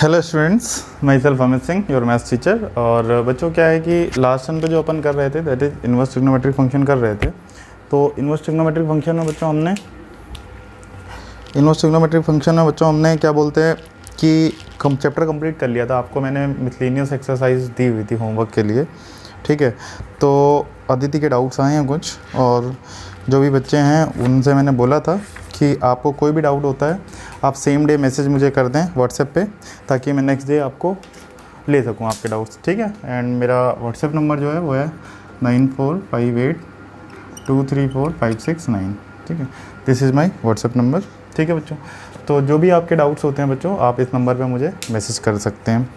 Hello students, my self Amit Singh, your maths teacher. और बच्चों क्या है कि लास्ट टाइम पे जो अपन कर रहे थे that is inverse trigonometric function कर रहे थे। तो इन्वर्स ट्रिग्नोमेट्रिक फंक्शन में बच्चों हमने क्या बोलते हैं कि चैप्टर कंप्लीट कर लिया था। आपको मैंने मिसलेनियस एक्सरसाइज दी हुई थी होमवर्क के लिए, ठीक है। तो अदिति के डाउट्स आए हैं कुछ, और जो भी बच्चे हैं उनसे मैंने बोला था कि आपको कोई भी डाउट होता है आप सेम डे मैसेज मुझे कर दें व्हाट्सएप पे, ताकि मैं नेक्स्ट डे आपको ले सकूं आपके डाउट्स, ठीक है। एंड मेरा व्हाट्सएप नंबर जो है वो है 9458234569, ठीक है। This is my WhatsApp number, ठीक है बच्चों। तो जो भी आपके डाउट्स होते हैं बच्चों, आप इस नंबर पे मुझे मैसेज कर सकते हैं,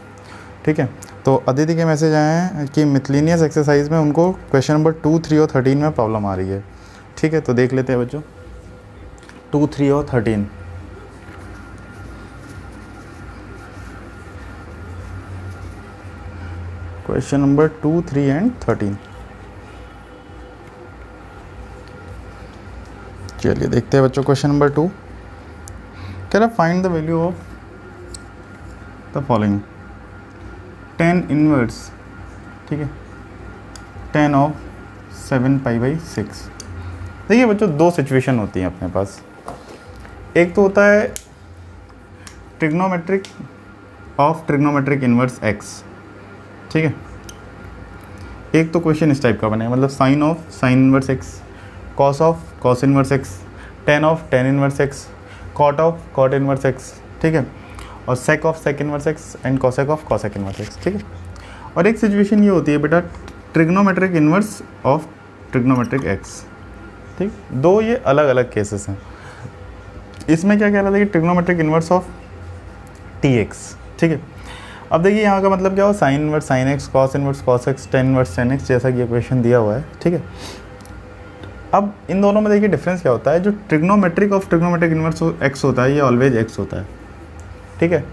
ठीक है। तो अदिति के मैसेज आए हैं कि मिसलेनियस एक्सरसाइज में उनको क्वेश्चन नंबर 2, 3 और 13 में प्रॉब्लम आ रही है, ठीक है। तो देख लेते हैं बच्चों 2, 3 और 13। Question number 2, 3 and 13। चलिए देखते हैं बच्चों। क्वेश्चन नंबर 2 कह रहा find the value of the following 10 inverse, ठीक है, 10 ऑफ 7π/6। देखिए बच्चों, दो सिचुएशन होती हैं अपने पास। एक तो होता है trigonometric of trigonometric inverse x, ठीक है। एक तो क्वेश्चन इस टाइप का बने, मतलब sine of sine inverse x, cos of cos inverse x, tan of tan inverse x, cot of cot inverse x, ठीक है, और sec of sec inverse x and cosec of cosec inverse x, ठीक है। और एक situation ये होती है बेटा trigonometric inverse of trigonometric x, ठीक। दो ये अलग अलग केसेस हैं। इसमें क्या कह रहा था कि ट्रिग्नोमेट्रिक इनवर्स ऑफ tx, ठीक है। अब देखिए यहाँ का मतलब क्या हो, sine inverse sine x, cos inverse cos x, tan inverse tan x, जैसा कि इक्वेशन दिया हुआ है, ठीक है। अब इन दोनों में देखिए डिफरेंस क्या होता है। जो trigonometric of trigonometric inverse x होता है ये ऑलवेज एक्स होता है, ठीक है,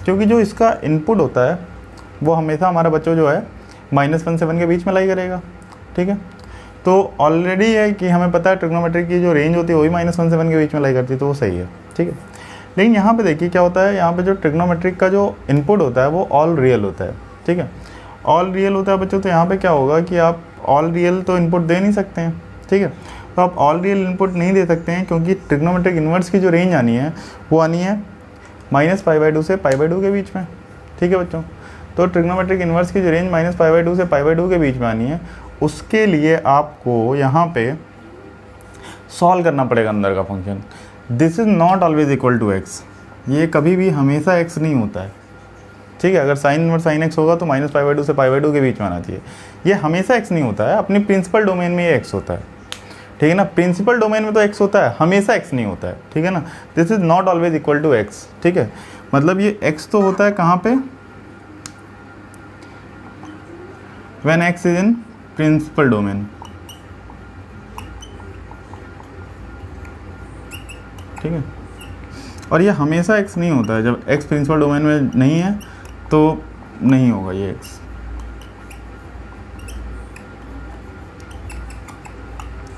क्योंकि जो इसका इनपुट होता है वो हमेशा हमारा बच्चों जो है -1 से 7 के बीच में लाई करेगा, ठीक है। तो ऑलरेडी है कि हमें पता है ट्रिग्नोमेट्रिक की जो रेंज होती है वही -1 से 7 के बीच में लाई करती है, तो वो सही है, ठीक है। लेकिन यहाँ पे देखिए क्या होता है, यहाँ पे जो ट्रिग्नोमेट्रिक का जो इनपुट होता है वो ऑल रियल होता है, ठीक है। ऑल रियल होता है बच्चों, तो यहाँ पे क्या होगा कि आप ऑल रियल तो इनपुट दे नहीं सकते हैं, ठीक है। तो आप ऑल रियल इनपुट नहीं दे सकते हैं क्योंकि ट्रिग्नोमेट्रिक इन्वर्स की जो रेंज आनी है वो आनी है -π/2 से π/2 के बीच में, ठीक है बच्चों। तो ट्रिग्नोमेट्रिक इन्वर्स की जो रेंज -π/2 से π/2 के बीच में आनी है, उसके लिए आपको यहाँ पे सॉल्व करना पड़ेगा अंदर का function. This is not always equal to X, ये कभी भी हमेशा एक्स नहीं होता है, ठीक है। अगर साइन इनवर्स साइन एक्स होगा तो -π/2 से π/2 के बीच में आना चाहिए। ये हमेशा एक्स नहीं होता है, अपनी प्रिंसिपल डोमेन में ये एक्स होता है, ठीक है ना। प्रिंसिपल डोमेन में तो एक्स होता है, हमेशा एक्स नहीं होता है, ठीक है ना। This is not always equal to X, ठीक है। मतलब ये एक्स तो होता है कहाँ पे, when x is in principle domain, ठीक है। और ये हमेशा x नहीं होता है। जब x प्रिंसिपल डोमेन में नहीं है तो नहीं होगा ये x,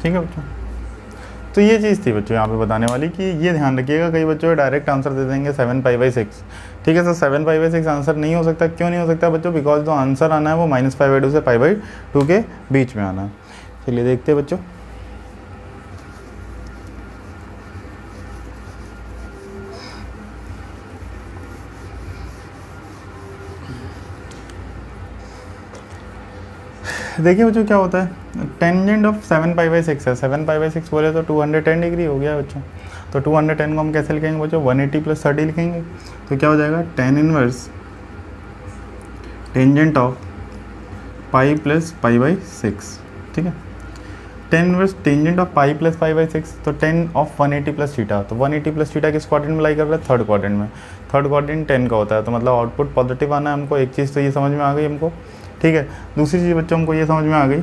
ठीक है बच्चों। तो ये चीज़ थी बच्चों यहाँ पे बताने वाली कि ये ध्यान रखिएगा, कई बच्चों डायरेक्ट आंसर दे देंगे 7π/6, ठीक है। सर 7π/6 आंसर नहीं हो सकता, क्यों नहीं हो सकता बच्चों? बिकॉज जो आंसर आना है वो -π/2 से π/2 के बीच में आना है। चलिए देखते हैं बच्चों। देखिए बच्चों क्या होता है, टेंजेंट ऑफ 7π/6 है। 7π/6 बोले तो 210 डिग्री हो गया बच्चों। तो 210 को हम कैसे लिखेंगे बच्चों? 180 + 30 लिखेंगे। तो क्या हो जाएगा, tan इनवर्स टेंजेंट ऑफ π + π/6, ठीक है। tan इनवर्स टेंजेंट ऑफ π + π/6, तो tan ऑफ 180 + थीटा। तो 180 + थीटा किस क्वाड्रेंट में लाई कर रहा है? थर्ड क्वाड्रेंट में। थर्ड क्वाड्रेंट 10 का होता है, तो मतलब आउटपुट पॉजिटिव आना है हमको। एक चीज़ तो ये समझ में आ गई हमको, ठीक है। दूसरी चीज़ बच्चों हमको ये समझ में आ गई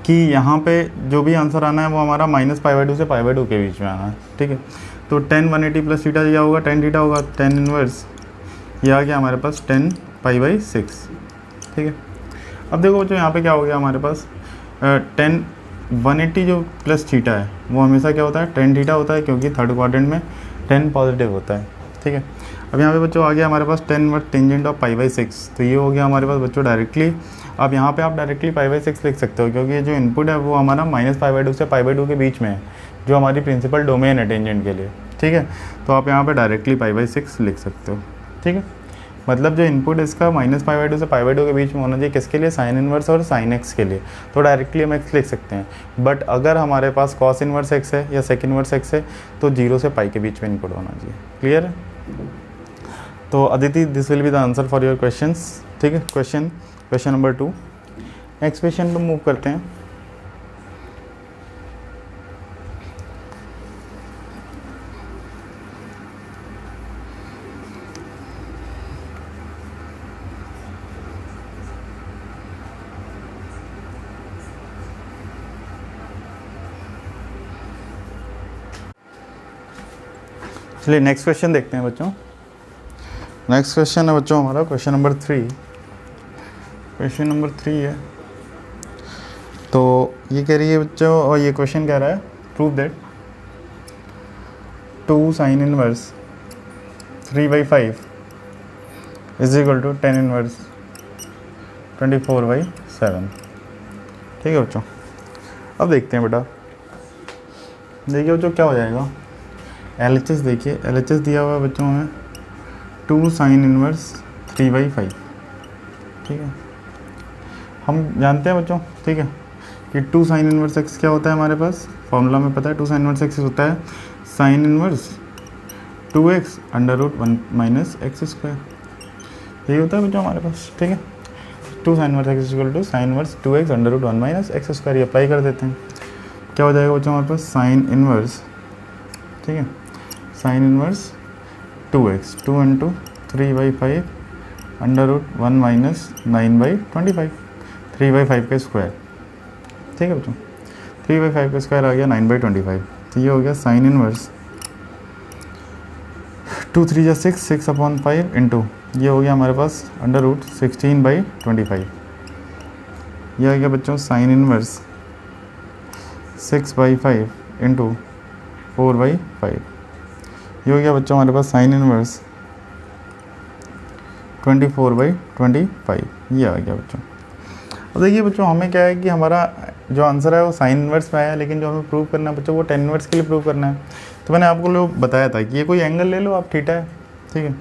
कि यहाँ पे जो भी आंसर आना है वो हमारा -π/2 से π/2 के बीच में आना है, ठीक है। तो tan 180 + थीटा क्या होगा? tan थीटा होगा। tan इनवर्स ये आ गया हमारे पास 10π/6, ठीक है। अब देखो बच्चों यहाँ पे क्या हो गया हमारे पास, tan 180 जो प्लस थीटा है वो हमेशा क्या होता है? tan थीटा होता है, क्योंकि थर्ड क्वाड्रेंट में tan पॉजिटिव होता है, ठीक है। अब यहाँ पे बच्चों आ गया हमारे पास 10 inverse tangent of pi by 6, तो ये हो गया हमारे पास बच्चों डायरेक्टली। अब यहाँ पे आप डायरेक्टली पाई बाई 6 लिख सकते हो, क्योंकि जो इनपुट है वो हमारा -π/2 से π/2 के बीच में है, जो हमारी प्रिंसिपल डोमेन है टेंजेंट के लिए, ठीक है। तो आप यहाँ पे डायरेक्टली π/6 लिख सकते हो, ठीक है। मतलब जो इनपुट इसका -π/2 से π/2 के बीच में होना चाहिए, किसके लिए? साइन इनवर्स और साइन एक्स के लिए, तो डायरेक्टली हम एक्स लिख सकते हैं। बट अगर हमारे पास कॉस इनवर्स एक्स है या सेक इनवर्स एक्स है, तो 0 से पाई के बीच में इनपुट होना चाहिए। क्लियर है? तो Aditi, this will be the answer for your questions, ठीक है। Question number 2। नेक्स्ट क्वेश्चन पे मूव करते हैं। चलिए नेक्स्ट क्वेश्चन देखते हैं बच्चों। नेक्स्ट क्वेश्चन है बच्चों हमारा क्वेश्चन नंबर 3। क्वेश्चन नंबर 3 है, तो ये कह रही है बच्चों, और ये क्वेश्चन कह रहा है prove that 2 sine inverse 3/5 is equal to 10 inverse 24/7। ठीक है बच्चों, अब देखते हैं बेटा। देखिए बच्चों क्या हो जाएगा। LHS देखिए, LHS दिया हुआ है बच्चों हमें 2 साइन इनवर्स 3/5, ठीक है। हम जानते हैं बच्चों, ठीक है, कि 2 साइन इनवर्स एक्स क्या होता है हमारे पास, फॉर्मूला में पता है। 2 साइन इनवर्स एक्स होता है साइन इनवर्स 2x √1 - x², यही होता है बच्चों हमारे पास, ठीक है। 2 sine inverse X equal to sine inverse 2x √1 - x², ये अप्लाई कर देते हैं। क्या हो जाएगा बच्चों हमारे पास साइन इनवर्स, ठीक है, साइन इनवर्स 2x 2 × 3/5 √1 - 9/25, 3/5 का स्क्वायर, ठीक है बच्चों। 3/5 का स्क्वायर आ गया 9/25, तो ये हो गया साइन इनवर्स 2 3 जा 6 6/5 इंटू ये हो गया हमारे पास √16/25। ये आ गया बच्चों साइन इनवर्स 6/5 इंटू 4/5। ये हो गया बच्चों हमारे पास साइन इनवर्स 24/25, ये आ गया बच्चों। अब देखिए बच्चों, हमें क्या है कि हमारा जो आंसर है वो साइन इनवर्स में आया, लेकिन जो हमें प्रूव करना है बच्चों वो 10 इनवर्स के लिए प्रूव करना है। तो मैंने आपको लोग बताया था कि ये कोई एंगल ले लो आप, थीटा है, ठीक है।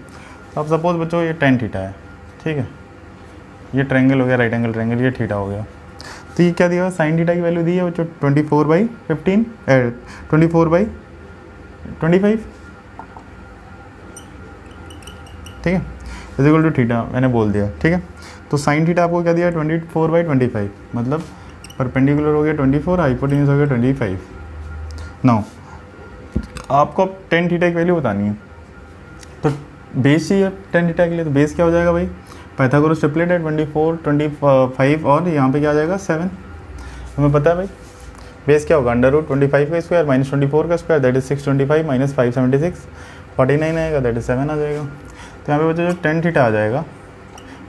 तो अब सपोज बच्चों ये 10 थीटा है, ठीक है, ये ट्रायंगल हो गया, राइट एंगल ट्रायंगल, ये थीटा हो गया। तो ये क्या दिया हुआ, साइन थीटा की वैल्यू दी है बच्चों 24/15 24/25, ठीक है, इज इक्वल टू थीटा मैंने बोल दिया, ठीक है। तो साइन थीटा आपको क्या दिया 24/25, मतलब परपेंडिकुलर हो गया 24, हाइपोटेन्यूज हो गया 25। नाउ आपको अब 10 थीटा की वैल्यू बतानी है, तो बेस चाहिए 10 थीटा के लिए, तो बेस क्या हो जाएगा भाई, पाइथागोरस ट्रिपलेट है 24 25 और यहाँ पे क्या आ जाएगा 7। हमें पता है भाई बेस क्या होगा, √25 का स्क्वायर -24 का स्क्वायर, दैट इज 625 - 576 49 आएगा, दैट इज 7 आ जाएगा। तो यहाँ पे बच्चों जो 10 थीटा आ जाएगा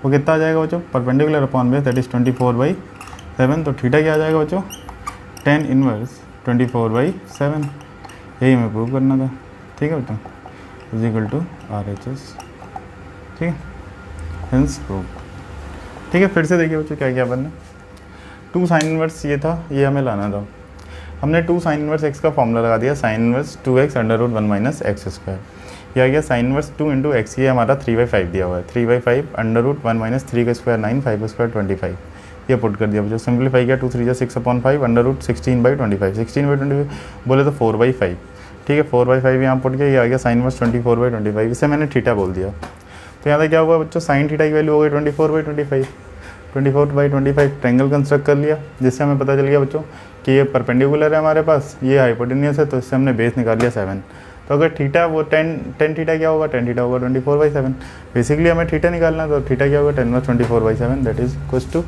वो कितना आ जाएगा बच्चों, perpendicular upon base, that is 24/7। तो थीटा क्या आ जाएगा बच्चों 10 इनवर्स 24/7, यही हमें प्रूव करना था, ठीक है बच्चों, इज इक्वल टू RHS, ठीक है, हेंस प्रूव। ठीक है, फिर से देखिए बच्चों क्या क्या बनना। 2 साइन इनवर्स ये था, ये हमें लाना था। हमने 2 साइन इनवर्स एक्स का फॉर्मूला लगा दिया, साइन इनवर्स 2x √1 - x²। यह आ गया साइन इनवर्स 2 × x, ये हमारा 3/5 दिया हुआ है, 3/5 √1 - 3 का स्क्वायर 9 5 का स्क्वायर 25, ये पुट कर दिया बच्चों, सिंपलीफाई किया 2 3 जा 6/5 √16/25, 16/25 बोले तो 4/5, ठीक है, 4/5 यहाँ पुट किया, ये आ गया साइन इनवर्स 24/25, इसे मैंने थीटा बोल दिया। तो यहाँ तक क्या हुआ बच्चों, साइन थीटा की वैल्यू हो गई 24/25, 24/25 ट्रायंगल कंस्ट्रक्ट कर लिया, जिससे हमें पता चल गया बच्चों कि ये परपेंडिकुलर है हमारे पास, ये हाइपोटेन्यूस है, तो इससे हमने बेस निकाल लिया 7। तो अगर थीटा वो 10 थीटा क्या होगा, 10 थीटा होगा 24/7। बेसिकली हमें थीटा निकालना है, तो थीटा क्या होगा 10 inverse 24/7, that is equals to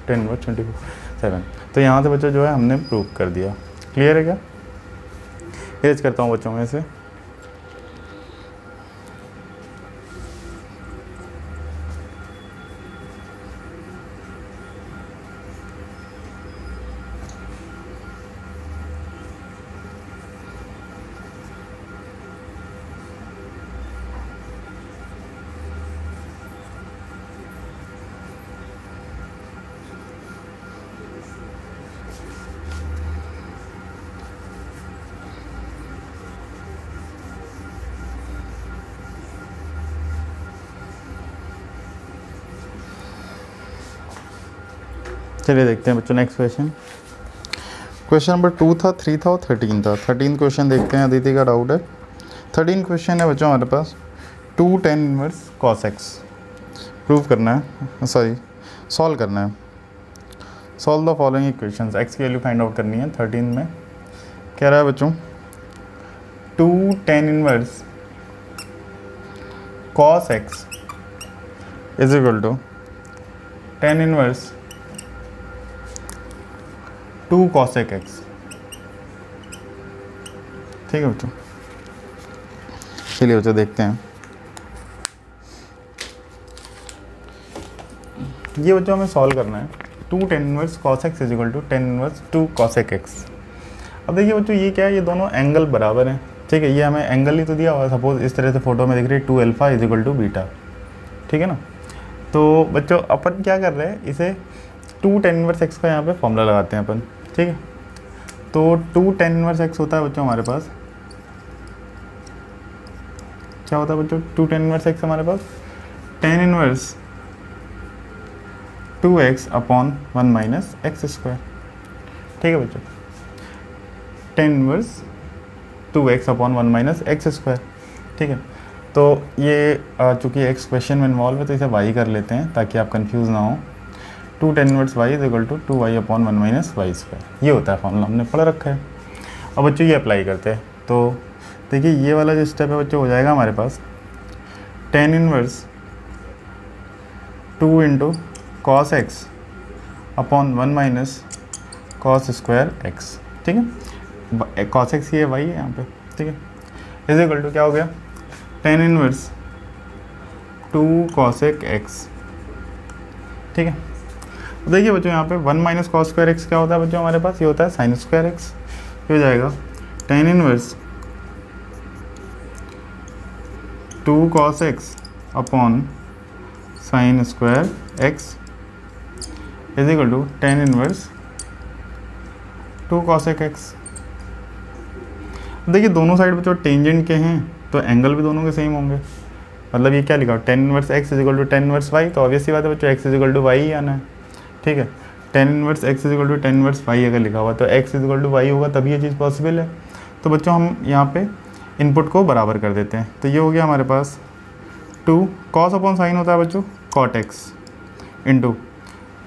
10 inverse 24/7। तो यहाँ से बच्चों जो है हमने प्रूव कर दिया। क्लियर है क्या? इरेज करता हूँ बच्चों में से। चलिए देखते हैं बच्चों नेक्स्ट क्वेश्चन। क्वेश्चन नंबर 2 था, 3 था और 13 था। 13 क्वेश्चन देखते हैं, अदिति का डाउट है। 13 क्वेश्चन है बच्चों हमारे पास, 2 tan inverse cos x prove करना है, सॉरी सॉल्व करना है। Solve the following equations, x की वैल्यू फाइंड आउट करनी है। 13 में कह रहा है बच्चों 2 tan inverse cos x is equal to tan inverse 2 cosec x। ठीक है बच्चों, चलिए बच्चों देखते हैं। ये बच्चों हमें सॉल्व करना है। 2 tan inverse cos x is equal to tan inverse 2 cosec x। अब देखिए बच्चों ये क्या है, ये दोनों एंगल बराबर हैं। ठीक है, ये हमें एंगल ही तो दिया हुआ है। सपोज इस तरह से फोटो में दिख रही है 2 alpha is equal to beta. ठीक है ना। तो बच्चों अपन क्या कर रहे हैं, इसे 2 tan इनवर्स x का यहाँ पे फॉर्मूला लगाते हैं अपन। ठीक है, तो 2 tan इनवर्स x होता है बच्चों हमारे पास, क्या होता है बच्चों 2 tan इनवर्स x हमारे पास tan inverse 2x upon 1 minus x square. ठीक है बच्चों, tan inverse 2x upon 1 minus x square. ठीक है, तो ये चूँकि x क्वेश्चन में इन्वॉल्व है तो इसे y कर लेते हैं ताकि आप कंफ्यूज ना हो। 2 tan inverse y is equal to 2y upon 1 minus Y square, ये होता है फॉर्मूला, हमने पढ़ रखा है। अब बच्चों ये अप्लाई करते हैं, तो देखिए ये वाला जो स्टेप है बच्चों हो जाएगा हमारे पास tan inverse 2 into cos x upon 1 minus cos square x. ठीक है, कॉस एक्स ये y है यहाँ पे। ठीक है, इज इक्वल टू क्या हो गया tan इनवर्स 2 cosec x। ठीक है, देखिए बच्चों यहाँ पे 1 माइनस कॉस स्क्वायर एक्स क्या होता है बच्चों हमारे पास, ये होता है साइन स्क्वायर एक्स। ये हो जाएगा tan inverse 2 cos x upon sine square X is equal to tan inverse 2 cosec x। देखिए दोनों साइड बच्चों टेंजेंट के हैं तो एंगल भी दोनों के सेम होंगे। मतलब ये क्या लिखा tan inverse x is equal to tan inverse y, तो ऑब्वियस सी बात है बच्चों x is equal to y ही आना है। ठीक है, tan inverse x is equal to tan inverse y अगर लिखा हुआ तो x is equal to y होगा, तभी ये चीज़ पॉसिबल है। तो बच्चों हम यहाँ पे इनपुट को बराबर कर देते हैं, तो ये हो गया हमारे पास 2 cos अपॉन साइन होता है बच्चों cot x into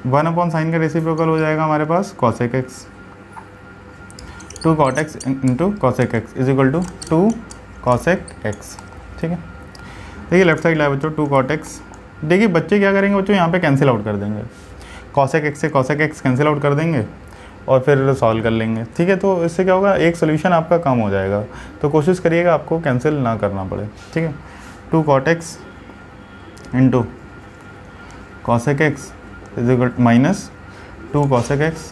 1 upon sine का रेसिप्रोकल हो जाएगा हमारे पास cosec x। 2 cot x into cosec x is equal to 2 cosec x। ठीक है, देखिए लेफ्ट साइड लाए बच्चों 2 cot x। देखिए बच्चे क्या करेंगे बच्चों, यहाँ पे कैंसिल आउट कर देंगे, cosec x से cosec x कैंसिल आउट कर देंगे और फिर सॉल्व कर लेंगे। ठीक है, तो इससे क्या होगा, एक सोल्यूशन आपका कम हो जाएगा। तो कोशिश करिएगा आपको कैंसिल ना करना पड़े। ठीक है, 2 cot x into cosec x is equal minus 2 cosec x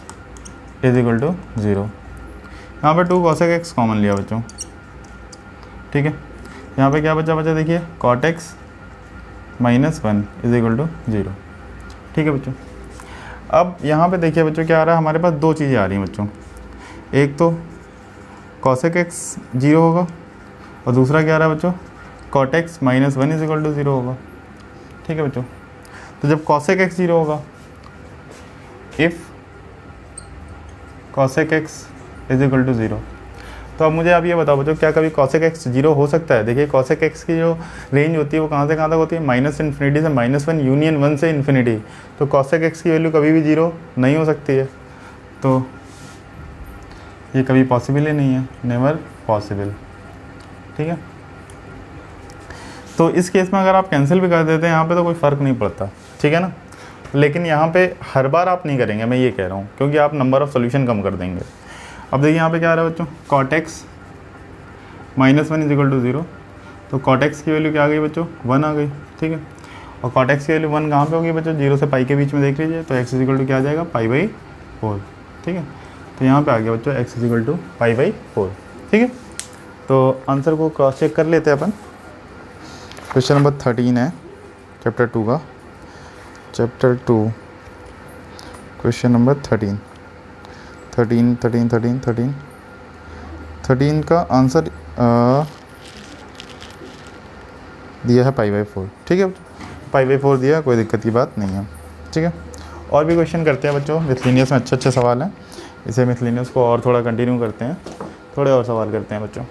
is equal to 0। यहाँ पे 2 cosec x कॉमन लिया बच्चों। ठीक है, यहाँ पे क्या बचा देखिए cot x minus 1 is equal to 0। ठीक है बच्चों, अब यहाँ पे देखिए बच्चों क्या आ रहा है, हमारे पास दो चीज़ें आ रही हैं बच्चों, एक तो cosec x 0 होगा और दूसरा क्या आ रहा है बच्चों cot x minus 1 is equal to 0 होगा। ठीक है बच्चों, तो जब cosec x 0 होगा, if cosec x is equal to 0, तो अब मुझे आप ये बताओ बच्चों क्या कभी cosec x 0 हो सकता है। देखिए cosec x की जो रेंज होती है वो कहाँ से कहाँ तक होती है, माइनस इन्फिनिटी से -1 यूनियन 1 से इन्फिनिटी। तो cosec x की वैल्यू कभी भी 0 नहीं हो सकती है, तो ये कभी पॉसिबल ही नहीं है, नेवर पॉसिबल। ठीक है, तो इस केस में अगर आप कैंसिल भी कर देते हैं यहाँ पे तो कोई फ़र्क नहीं पड़ता। ठीक है ना, लेकिन यहाँ पे हर बार आप नहीं करेंगे, मैं ये कह रहा हूँ, क्योंकि आप नंबर ऑफ़ सोल्यूशन कम कर देंगे। अब देखिए यहाँ पे क्या आ रहा है बच्चों, cot x minus 1 is equal to 0, तो cot x की वैल्यू क्या आ गई बच्चों 1 आ गई। ठीक है, और cot x की वैल्यू 1 कहाँ पे होगी बच्चों, 0 से पाई के बीच में देख लीजिए, तो x इज इक्वल टू क्या आ जाएगा π/4। ठीक है, तो यहाँ पे आ गया बच्चों x इज इक्वल टू π/4। ठीक है, तो आंसर को क्रॉस चेक कर लेते हैं अपन। क्वेश्चन नंबर 13 है चैप्टर 2 का, चैप्टर 2 क्वेश्चन नंबर 13 का आंसर दिया है π/4। ठीक है, π/4 दिया, कोई दिक्कत की बात नहीं है। ठीक है, और भी क्वेश्चन करते हैं बच्चों, मिसलिनियस में अच्छे अच्छे सवाल हैं, इसे मिसलिनियस को और थोड़ा कंटिन्यू करते हैं, थोड़े और सवाल करते हैं बच्चों।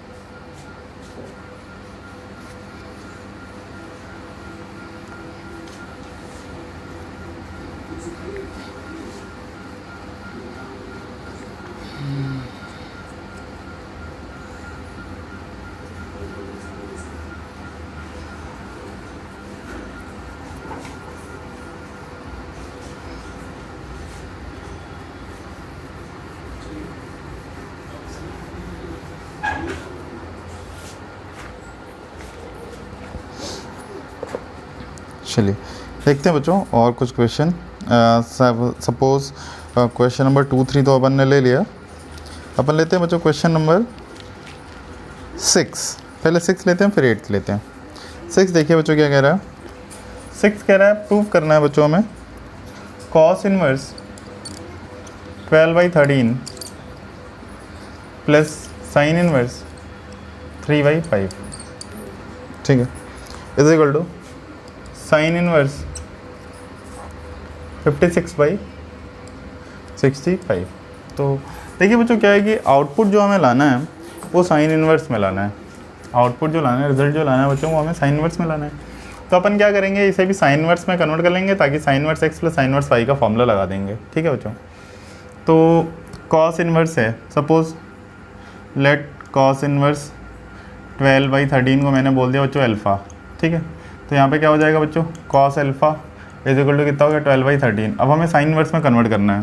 चलिए देखते हैं बच्चों और कुछ क्वेश्चन। सपोज क्वेश्चन नंबर 2, 3 तो अपन ने ले लिया, अपन लेते हैं बच्चों क्वेश्चन नंबर 6। पहले 6 लेते हैं फिर 8 लेते हैं। 6 देखिए बच्चों क्या कह रहा है। 6 कह रहा है प्रूव करना है बच्चों हमें cos inverse 12/13 plus sine inverse 3/5, ठीक है, is equal to sine inverse 56/65। तो देखिए बच्चों क्या है कि आउटपुट जो हमें लाना है वो साइन इनवर्स में लाना है, आउटपुट जो लाना है, रिजल्ट जो लाना है बच्चों वो हमें साइन इनवर्स में लाना है। तो अपन क्या करेंगे, इसे भी साइन इनवर्स में कन्वर्ट कर लेंगे ताकि sign inverse x plus sine inverse y का फॉर्मूला लगा देंगे, ठीक है बच्चों। तो cos इनवर्स है, सपोज लेट cos इनवर्स 12/13 को मैंने बोल दिया बच्चों अल्फ़ा, ठीक है। तो यहाँ पे क्या हो जाएगा बच्चों, cos alpha is equal to कितना हो गया 12/13। अब हमें साइन इनवर्स में कन्वर्ट करना है,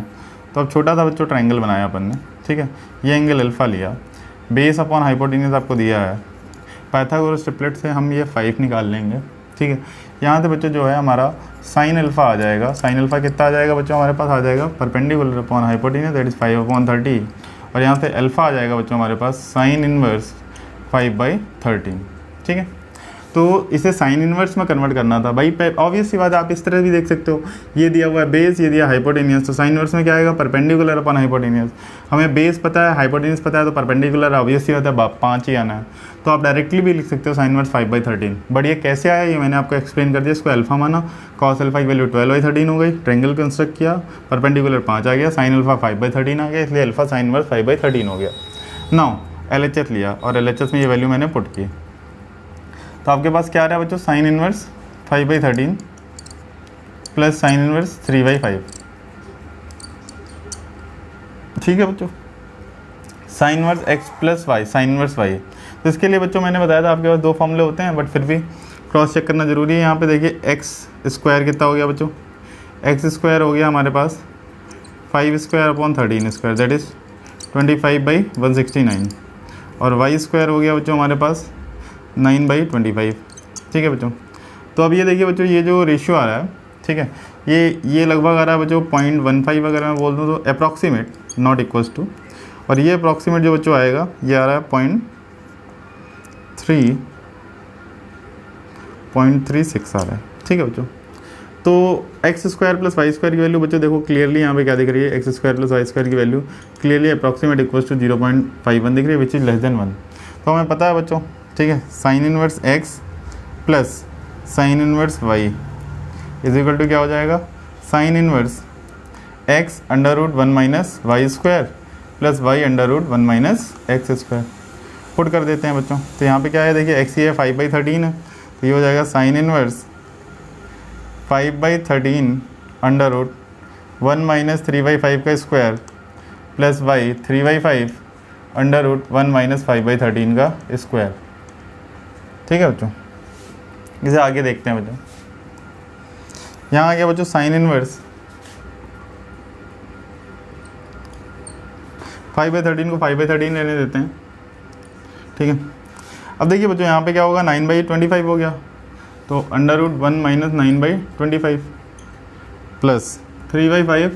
तो अब छोटा सा बच्चों ट्रायंगल बनाया अपन ने, ठीक है। ये एंगल अल्फ़ा लिया, बेस अपॉन हाइपोटेन्यूज आपको दिया है, पाइथागोरस ट्रिपलेट से हम ये 5 निकाल लेंगे, ठीक है। यहाँ से बच्चों जो है हमारा साइन अल्फ़ा आ जाएगा, साइन अल्फ़ा कितना आ जाएगा बच्चों, हमारे पास आ जाएगा perpendicular upon hypotenuse that is 5/30, और यहाँ से अल्फ़ा आ जाएगा बच्चों हमारे पास साइन इनवर्स 5/13, ठीक है। तो इसे साइन इनवर्स में कन्वर्ट करना था भाई, ऑब्वियस सी बात है, आप इस तरह भी देख सकते हो, ये दिया हुआ है बेस, ये दिया हाइपोटेन्यूज, तो साइन इनवर्स में क्या आएगा परपेंडिकुलर अपॉन हाइपोटेन्यूज। हमें बेस पता है, हाइपोटेन्यूज पता है, तो परपेंडिकुलर ऑब्वियस सी बात है 5 ही आना है। तो आप डायरेक्टली भी लिख सकते हो साइन इनवर्स 5/13, बट ये कैसे आया ये मैंने आपको एक्सप्लेन कर दिया। इसको अल्फा माना, cos अल्फा की वैल्यू 12/13 हो गई, ट्रायंगल कंस्ट्रक्ट किया, परपेंडिकुलर 5 आ गया, साइन अल्फा 5/13 आ गया, इसलिए अल्फा साइन इनवर्स 5/13 हो गया। नाउ LHS लिया और LHS में ये वैल्यू मैंने पुट की, तो आपके पास क्या आ रहा है बच्चों, sine inverse 5/13 plus sine inverse 3/5, ठीक है बच्चों। Sine inverse x plus Y, sine inverse y। तो इसके लिए बच्चों मैंने बताया था आपके पास 2 फॉर्मूले होते हैं, बट फिर भी क्रॉस चेक करना जरूरी है। यहाँ पे देखिए x स्क्वायर कितना हो गया बच्चों, x स्क्वायर हो गया हमारे पास 5² / 13² दैट इज़ 25/169, और y स्क्वायर हो गया बच्चों हमारे पास 9/25, ठीक है बच्चों। तो अब ये देखिए बच्चों, ये जो रेशियो आ रहा है, ठीक है, ये लगभग आ रहा है बच्चों 0.15 अगर मैं बोल दूँ तो अप्रॉक्सीमेट, नॉट इक्वल्स टू, और ये अप्रॉक्सीमेट जो बच्चों आएगा ये आ रहा है 0.36 आ रहा है, ठीक है बच्चों। तो x square plus Y square की वैल्यू बच्चों देखो क्लियरली यहाँ पे क्या दिख रही है, x square plus Y square की value clearly approximate equals to 0.51 दिख रही है, विच इज़ लेस देन 1। तो हमें पता है बच्चों, ठीक है, sine inverse x plus sine inverse y is equal to क्या हो जाएगा, sine inverse x √1 minus Y square plus y √1 minus x square. Put कर देते हैं बच्चों, तो यहाँ पे क्या है देखिए, x ये 5/13 है, तो ये हो जाएगा साइन इनवर्स 5/13 √1 माइनस 3/5 का स्क्वायर प्लस y 3/5 √1 माइनस 5/13 का स्क्वायर, ठीक है बच्चों। इसे आगे देखते हैं बच्चों, यहाँ आ गया बच्चों साइन इनवर्स 5/13 को 5/13 लेने देते हैं, ठीक है। अब देखिए बच्चों यहाँ पे क्या होगा, 9/25 हो गया, तो √1 माइनस 9/25 प्लस 3/5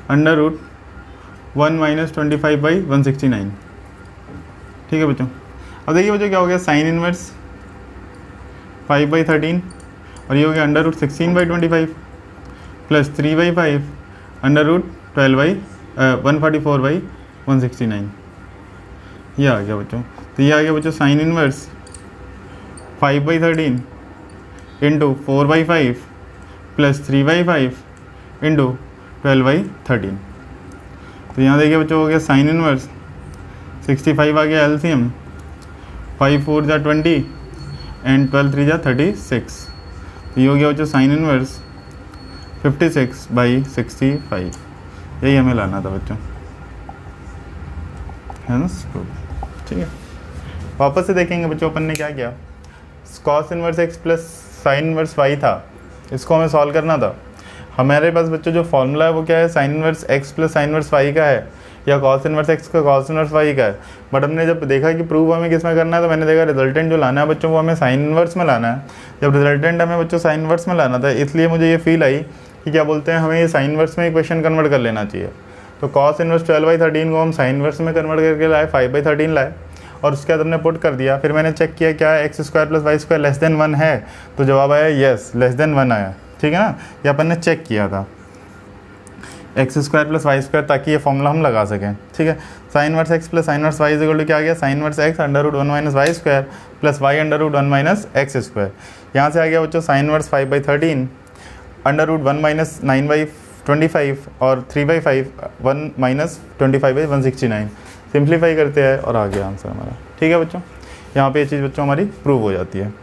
√1 माइनस 25/169, ठीक है बच्चों। अब देखिए बच्चों क्या हो गया, साइन इनवर्स 5/13 और ये हो गया √16/25 प्लस 3/5 √144/169, ये आ गया बच्चों। तो ये आ गया बच्चों sine inverse 5/13 into 4/5 plus 3/5 into 12/13। तो यहाँ देखिए बच्चों हो गया साइन इनवर्स 65 आ गया एलसीएम, 5 4 जा 20 एंड 12 3 जा 36। तो ये हो गया बच्चों साइन इनवर्स 56/65। यही हमें लाना था बच्चों, है ना। ठीक है, वापस से देखेंगे बच्चों अपन ने क्या किया। Cos inverse x plus sine inverse Y था, इसको हमें सॉल्व करना था। हमारे पास बच्चों जो फॉर्मूला है वो क्या है, sine inverse x plus sine inverse Y का है या कॉस इनवर्स एक्स का कॉस इनवर्स वाई का है। बट हमने जब देखा कि प्रूव हमें किस में करना है, तो मैंने देखा रिजल्टेंट जो लाना है बच्चों वो हमें साइन इनवर्स में लाना है। जब रिजल्टेंट हमें बच्चों साइन इनवर्स में लाना था, इसलिए मुझे ये फील आई कि क्या बोलते हैं, हमें ये साइन इनवर्स में इक्वेशन कन्वर्ट कर लेना चाहिए। तो कॉस इनवर्स 12/13 को हम साइन इनवर्स में कन्वर्ट करके लाए, 5/13 लाए और उसके बाद हमने पुट कर दिया। फिर मैंने चेक किया क्या X square plus Y square less than 1 है, तो जवाब आया येस, लेस देन 1 आया। ठीक है ना, ये अपन ने चेक किया था X square plus Y square, ताकि ये फॉर्मूला हम लगा सकें। ठीक है, sine inverse x plus sine inverse Y is equal to क्या आ गया, sine inverse X √1 minus Y square plus Y √1 minus x square. यहाँ से आ गया बच्चों साइन इनवर्स 5/13 √1 माइनस 9/25 और 3/5 1 माइनस 25/169। सिंप्लीफाई करते हैं और आ गया आंसर हमारा। ठीक है बच्चों, यहाँ पे ये चीज़ बच्चों हमारी प्रूव हो जाती है।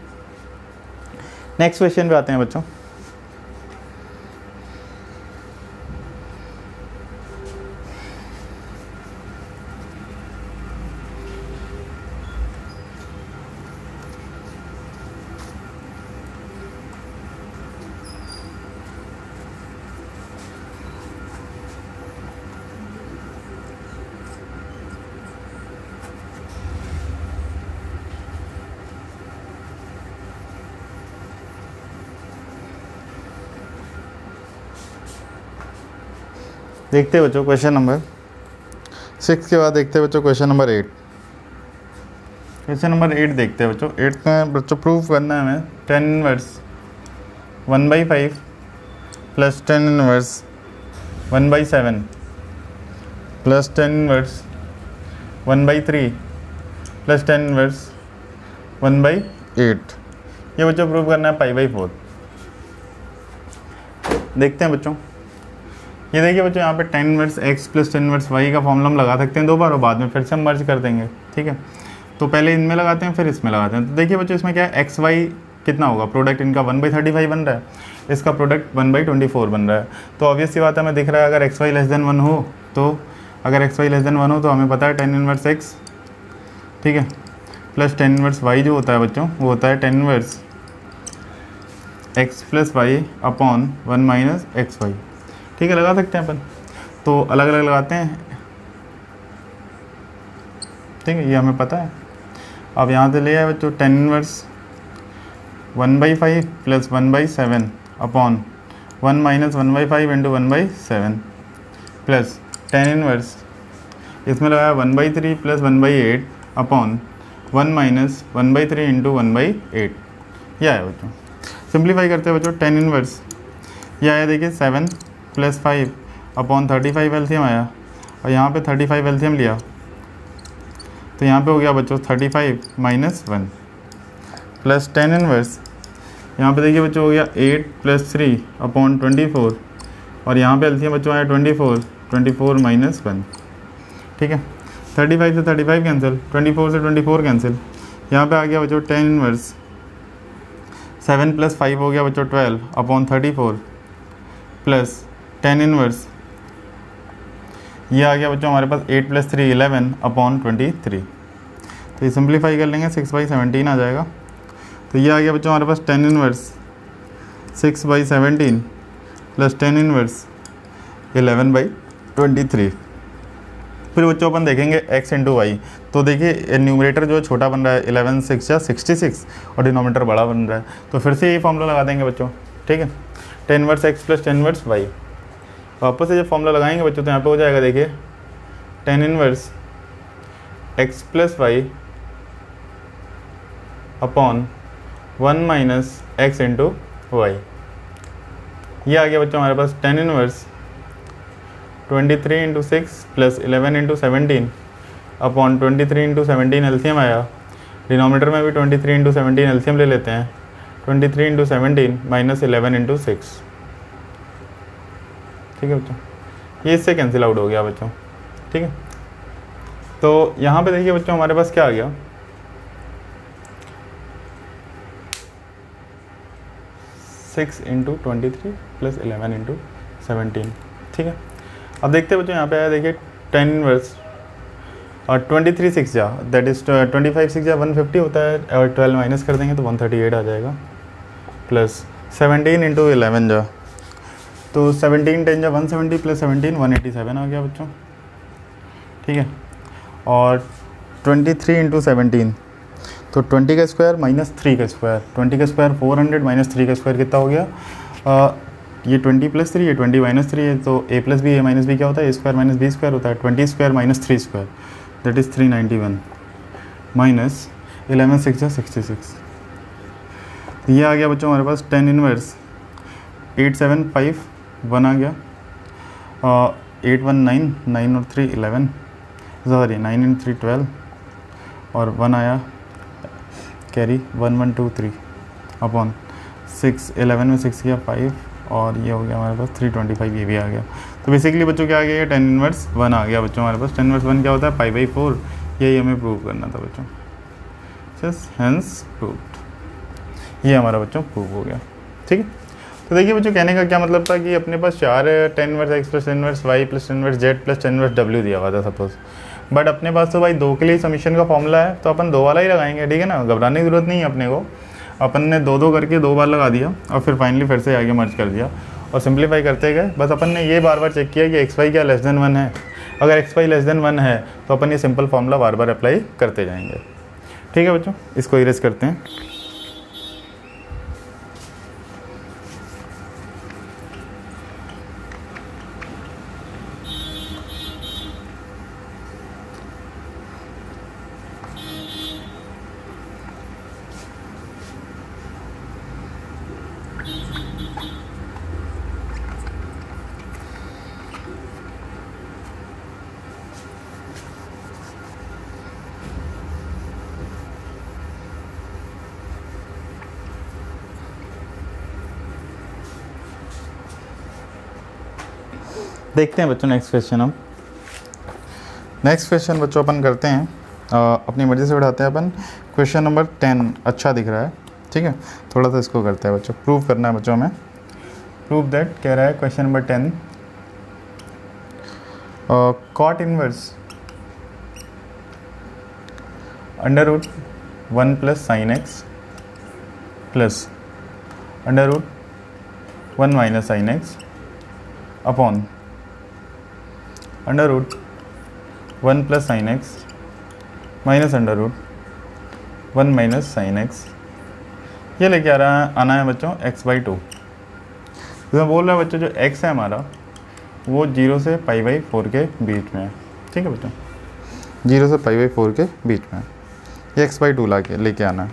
नेक्स्ट क्वेश्चन पे आते हैं बच्चों। देखते हैं बच्चों क्वेश्चन नंबर 6 के बाद देखते हैं बच्चों क्वेश्चन नंबर 8। क्वेश्चन नंबर 8 देखते हैं बच्चों। 8 में बच्चों प्रूफ करना है हमें tan inverse 1/5 plus tan inverse 1/7 plus tan inverse 1/3 plus tan inverse 1/8। ये बच्चों प्रूफ करना है π/4। देखते हैं बच्चों, ये देखिए बच्चों यहाँ पे tan inverse x plus tan inverse y का फॉर्मूला हम लगा सकते हैं 2 बार और बाद में फिर से हम मर्ज कर देंगे। ठीक है, तो पहले इनमें लगाते हैं फिर इसमें लगाते हैं। तो देखिए बच्चों इसमें क्या है, xy कितना होगा, प्रोडक्ट इनका 1/35 बन रहा है, इसका प्रोडक्ट 1/24 बन रहा है। तो ऑब्वियस सी बात है, हमें दिख रहा है अगर xy लेस देन 1 हो, तो अगर xy लेस देन 1 हो तो हमें पता है tan इनवर्स x, ठीक है, प्लस tan इनवर्स y जो होता है बच्चों वो होता है tan inverse x plus y upon 1 minus xy। ठीक है, लगा सकते हैं अपन, तो अलग अलग लगाते हैं। ठीक है, ये हमें पता है। अब यहाँ से ले आए बच्चों tan inverse 1/5 plus 1/7 upon 1 minus 1/5 into 1/7 plus tan inverse इसमें लगाया 1/3 प्लस 1/8 अपॉन 1 माइनस 1/3 इंटू 1/8। यह आया बच्चों। सिंप्लीफाई करते हैं बच्चों, tan इनवर्स यह आया देखिए 7 प्लस 5 अपॉन 35 एलसीएम आया और यहाँ पे 35 एलसीएम लिया, तो यहाँ पे हो गया बच्चों 35 माइनस 1 प्लस tan इनवर्स यहाँ पे देखिए बच्चों हो गया 8 प्लस 3 अपॉन 24 और यहाँ पे एलसीएम बच्चों आया 24 माइनस 1। ठीक है, 35 से 35 कैंसिल, 24 से 24 कैंसिल। यहाँ पे आ गया बच्चों tan इनवर्स 7 प्लस 5 हो गया बच्चों 12 अपॉन 34 प्लस tan इनवर्स ये आ गया बच्चों हमारे पास 8 प्लस 3 11 अपॉन 23। तो ये सिंप्लीफाई कर लेंगे 6/17 आ जाएगा। तो ये आ गया बच्चों हमारे पास tan inverse 6/17 plus tan inverse 11/23। फिर बच्चों अपन देखेंगे x इंटू वाई। तो देखिए न्यूमरेटर जो छोटा बन रहा है 11 6 या 66 और डिनोमिनेटर बड़ा बन रहा है, तो फिर से ये फॉर्मूला लगा देंगे बच्चों। ठीक है, tan inverse x plus tan inverse y। वापस से जब फॉर्मूला लगाएंगे बच्चों तो यहाँ पे हो जाएगा देखिए tan inverse x plus y upon 1 minus x into y. ये आ गया बच्चों हमारे पास tan inverse 23 into 6 plus 11 into 17 upon 23 into 17 LCM आया। डिनोमिनेटर में भी 23 इंटू 17 एलसीएम ले लेते हैं, 23 इंटू 17 माइनस 11 इंटू 6। ठीक है बच्चों। ये इससे कैंसिल आउट हो गया बच्चों, ठीक है। तो यहाँ पे देखिए बच्चों हमारे पास क्या आ गया, 6 इंटू 23 प्लस 11 इंटू 17, ठीक है। अब देखते हैं बच्चों यहाँ पे आया देखिए 10 इनवर्स और 23 6 जा दैट इज 25 6 जा 150 होता है, और 12 माइनस कर देंगे तो 138 आ जाएगा, प्लस 17 इंटू 11 जा, तो 17 10 जा 170 प्लस 17 187 आ गया बच्चों, ठीक है। और 23 इंटू 17 तो 20 का स्क्वायर माइनस 3 का स्क्वायर, 20 का स्क्वायर 400 माइनस 3 का स्क्वायर कितना हो गया, ये 20 प्लस 3 ये 20 माइनस 3 है, तो a plus b a minus b क्या होता है, a square minus b square होता है, 20 square minus 3 square that is 391 minus 11 6 जा 66, ये आ गया बच्चों हमारे पास 10 इनवर्स 8751 आ गया, 819 9 और 3 11 सॉरी 9 and 3 12 और 1 आया कैरी 1 1 2 3 अपॉन 6 11 में 6 किया 5 और ये हो गया हमारे पास 325, ये भी आ गया। तो बेसिकली बच्चों क्या आ गया, 10 इनवर्स 1 आ गया बच्चों हमारे पास। 10 इनवर्स 1 क्या होता है, पाई बाई 4, यही हमें प्रूव करना था बच्चों, जस्ट हेंस प्रूव्ड, ये हमारा बच्चों प्रूव हो गया, ठीक है। तो देखिए बच्चों कहने का क्या मतलब था कि अपने पास 4 10 inverse x plus 10 inverse y plus 10 inverse z plus 10 inverse डब्ल्यू दिया हुआ था सपोज, बट अपने पास तो भाई 2 के लिए समीशन का फॉर्मूला है, तो अपन 2 वाला ही लगाएंगे, ठीक है ना, घबराने की जरूरत नहीं है अपने को। अपन ने 2 करके 2 बार लगा दिया और फिर फाइनली फिर से आगे मर्ज कर दिया और सिंप्लीफाई करते गए। बस अपन ने ये बार बार चेक किया कि एक्स वाई क्या लेस देन 1 है, अगर एक्स वाई लेस देन 1 है तो अपन ये सिंपल फॉर्मूला बार बार अप्लाई करते जाएंगे, ठीक है बच्चों। इसको इरेज करते हैं। देखते हैं बच्चों नेक्स्ट क्वेश्चन। हम नेक्स्ट क्वेश्चन बच्चों अपन करते हैं, अपनी मर्जी से बढ़ाते हैं अपन। क्वेश्चन नंबर 10 अच्छा दिख रहा है, ठीक है, थोड़ा सा इसको करते हैं बच्चों, प्रूव करना है बच्चों हमें। प्रूव दैट कह रहा है question number 10 cot inverse under root 1 plus sine x plus under root 1 minus sine x upon under root 1 plus sine x minus under root 1 minus sine x, ये लेके आना है बच्चों x/2। इसमें बोल रहा है बच्चों जो x है हमारा वो 0 से π/4 के बीच में है, ठीक है बच्चों, 0 से π/4 के बीच में है, ये x/2 लेके आना है।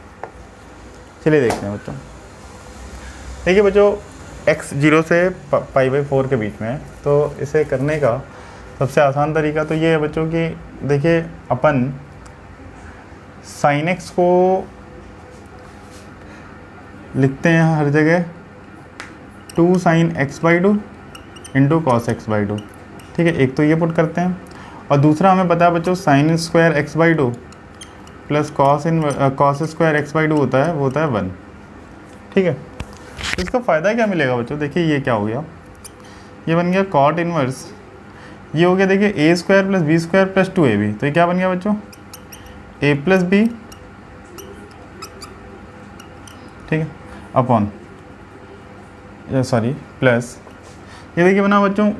चलिए देखते हैं बच्चों। देखिए बच्चों x 0 से π/4 के बीच में है, तो इसे करने का सबसे आसान तरीका तो ये है बच्चों कि देखिए अपन साइन एक्स को लिखते हैं हर जगह 2 sin x/2 into cos x/2, ठीक है, एक तो ये पुट करते हैं और दूसरा हमें पता है बच्चों sine square x/2 plus cos square x/2 होता है, वो होता है 1, ठीक है। तो इसका फ़ायदा क्या मिलेगा बच्चों, देखिए ये क्या हो गया, ये बन गया कॉट इनवर्स, ये हो गया देखिए a square plus b square plus 2ab, तो ये क्या बन गया बच्चों a प्लस बी, ठीक है, अपॉन सॉरी प्लस ये देखिए बना बच्चों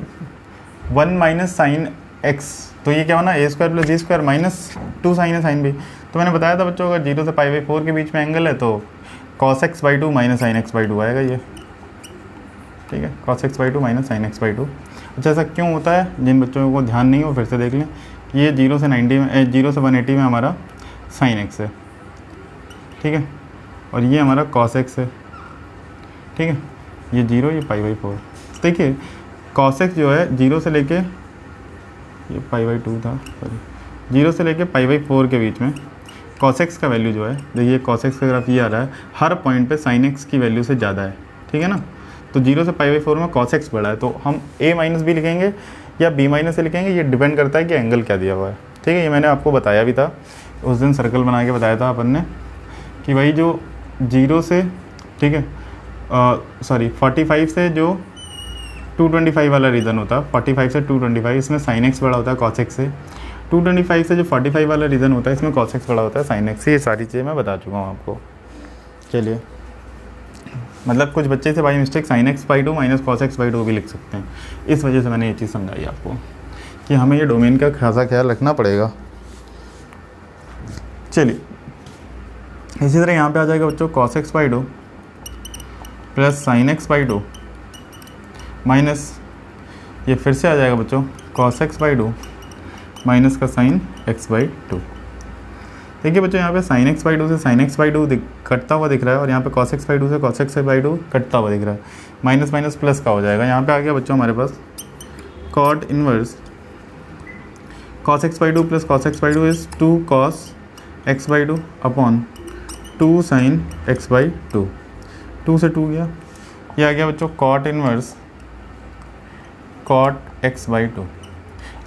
1 माइनस साइन एक्स, तो ये क्या बना a square plus b square minus 2 sine है साइन बी। तो मैंने बताया था बच्चों अगर 0 से π/4 के बीच में एंगल है तो cos x/2 minus sign x/2 आएगा ये, ठीक है, cos x/2 minus sign x/2। अच्छा ऐसा क्यों होता है, जिन बच्चों को ध्यान नहीं हो फिर से देख लें। ये 0 से 180 में हमारा साइन x है, ठीक है, और ये हमारा cos x है, ठीक है, ये 0 ये π/4। देखिए cos x जो है 0 से लेके ये π/2 था सॉरी 0 से लेके π/4 के बीच में cos x का वैल्यू जो है, देखिए cos x का ग्राफ ये आ रहा है, हर पॉइंट पे sin x की वैल्यू से ज़्यादा है, ठीक है ना। तो 0 से π/4 में cos x बड़ा है, तो हम a माइनस बी लिखेंगे या बी माइनस से लिखेंगे, ये डिपेंड करता है कि एंगल क्या दिया हुआ है। ठीक है, ये मैंने आपको बताया भी था उस दिन, सर्कल बना के बताया था अपन ने कि भाई जो 0 से, ठीक है, सॉरी 45 से जो 225 वाला रीज़न होता है, 45 से 225, इसमें साइन एक्स बड़ा होता है कॉस एक्स से। 225 से जो 45 वाला रीज़न होता है, इसमें कॉस एक्स बड़ा होता है साइन एक्स से। ये सारी चीज़ें मैं बता चुका हूँ आपको। चलिए, मतलब कुछ बच्चे से by mistake sign x by 2 minus cos x by 2 भी लिख सकते हैं। इस वजह से मैंने ये चीज़ समझाई आपको कि हमें ये डोमेन का खासा ख्याल रखना पड़ेगा। चलिए, इसी तरह यहाँ पे आ जाएगा बच्चों cos x by 2 plus sine x by 2 minus, ये फिर से आ जाएगा बच्चों कॉस एक्स बाई 2 माइनस का साइन एक्स बाई 2। देखिए बच्चों, यहाँ पे साइन एक्स बाई 2 से साइन एक्स बाई 2 कटता हुआ दिख रहा है, और यहाँ पे कॉस एक्स बाई 2 से कॉस एक्स बाई 2 कटता हुआ दिख रहा है। माइनस माइनस प्लस का हो जाएगा। यहाँ पे आ गया बच्चों हमारे पास cot inverse cos x by 2 plus cos x by 2 is 2 cos x by 2 upon 2 sine x by 2। 2 से 2 गया, ये आ गया बच्चों cot inverse cot x by 2।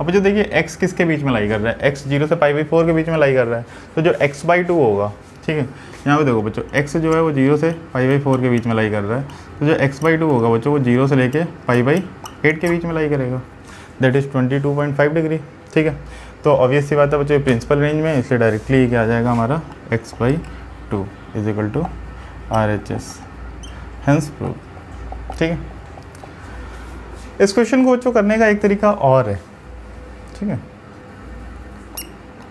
अब जो देखिए x किसके बीच में लाई कर रहा है, x 0 से π/4 के बीच में लाई कर रहा है, तो जो x बाई 2 होगा, ठीक है, यहाँ पे देखो बच्चों x जो है वो 0 से π/4 के बीच में लाई कर रहा है, तो जो x बाई 2 होगा बच्चों वो 0 से लेके π/8 के बीच में लाई करेगा, दैट इज़ 22.5 डिग्री। ठीक है, तो ऑब्वियस सी बात है बच्चों, प्रिंसिपल रेंज में, इसलिए डायरेक्टली ये क्या आ जाएगा हमारा x by 2 is equal to RHS, hence prove. ठीक है, इस क्वेश्चन को बच्चों करने का एक तरीका और है। ठीक है,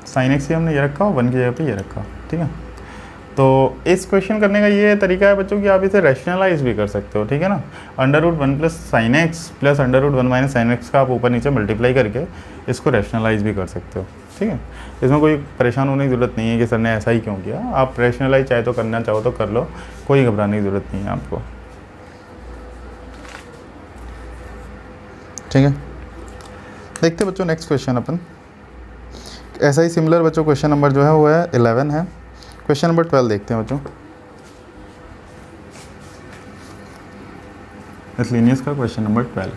साइन एक्स ही हमने ये रखा, 1 की जगह पे ये रखा। ठीक है, तो इस क्वेश्चन करने का ये तरीका है बच्चों कि आप इसे रैशनलाइज भी कर सकते हो। ठीक है ना, √1 plus sine x plus √1 minus sine x का आप ऊपर नीचे मल्टीप्लाई करके इसको रैशनलाइज भी कर सकते हो। ठीक है, इसमें कोई परेशान होने की ज़रूरत नहीं है कि सर ने ऐसा ही क्यों किया। आप रैशनलाइज चाहे तो करना चाहो तो कर लो, कोई घबराने की ज़रूरत नहीं है आपको। ठीक है, देखते बच्चों नेक्स्ट क्वेश्चन अपन। ऐसा ही सिमिलर बच्चों क्वेश्चन नंबर जो है वो है 11 है। क्वेश्चन नंबर 12 देखते हैं बच्चों। मिसलेनियस का क्वेश्चन नंबर 12।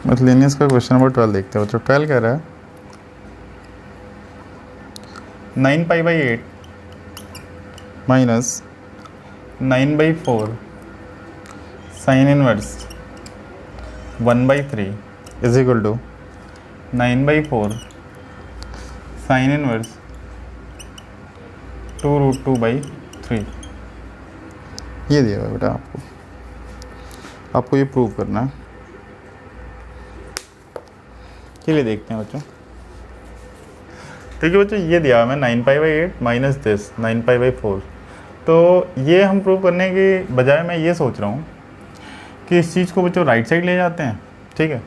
मिसलेनियस का क्वेश्चन नंबर 12 देखते हैं बच्चों। 12 कह रहा है 9π/8 minus 9/4 sine inverse 1/3 is equal to 9/4 sine inverse 2√2/3। ये दिया हुआ बेटा आपको ये प्रूव करना है। चलिए देखते हैं बच्चों। देखिए बच्चों, ये दिया मैं 9π/8 माइनस दिस 9π/4। तो ये हम प्रूव करने के बजाय मैं ये सोच रहा हूँ कि इस चीज़ को बच्चों राइट साइड ले जाते हैं। ठीक है,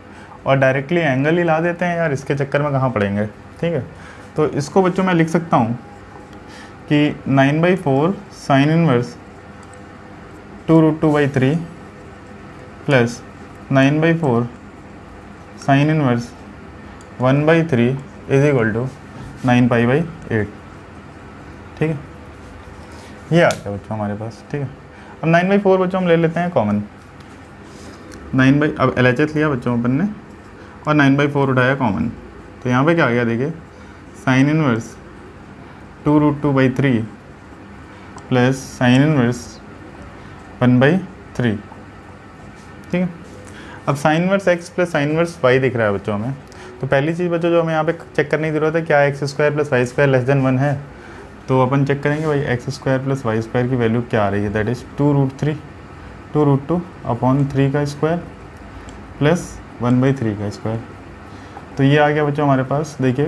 और डायरेक्टली एंगल ही ला देते हैं। यार इसके चक्कर में कहाँ पड़ेंगे। ठीक है, तो इसको बच्चों मैं लिख सकता हूँ कि 9/4 sine inverse 2√2/3 plus 9/4 sine inverse 1/3 is equal to 9π/8। ठीक है, ये आ गया बच्चों हमारे पास। ठीक है, अब 9/4 बच्चों हम ले लेते हैं कॉमन। अब LHS लिया बच्चों अपन ने और 9/4 उठाया कॉमन, तो यहाँ पे क्या आ गया देखिए, sign inverse 2√2/3 plus sine inverse 1/3। ठीक है, अब sign inverse x plus sine inverse y दिख रहा है बच्चों हमें। तो पहली चीज़ बच्चों जो हमें यहाँ पे चेक करने की ज़रूरत है, क्या x² + y² लेस देन 1 है। तो अपन चेक करेंगे भाई x² + y² की वैल्यू क्या आ रही है, दैट इज़ 2√2 अपॉन 3 का स्क्वायर प्लस 1/3 का स्क्वायर। तो ये आ गया बच्चों हमारे पास। देखिए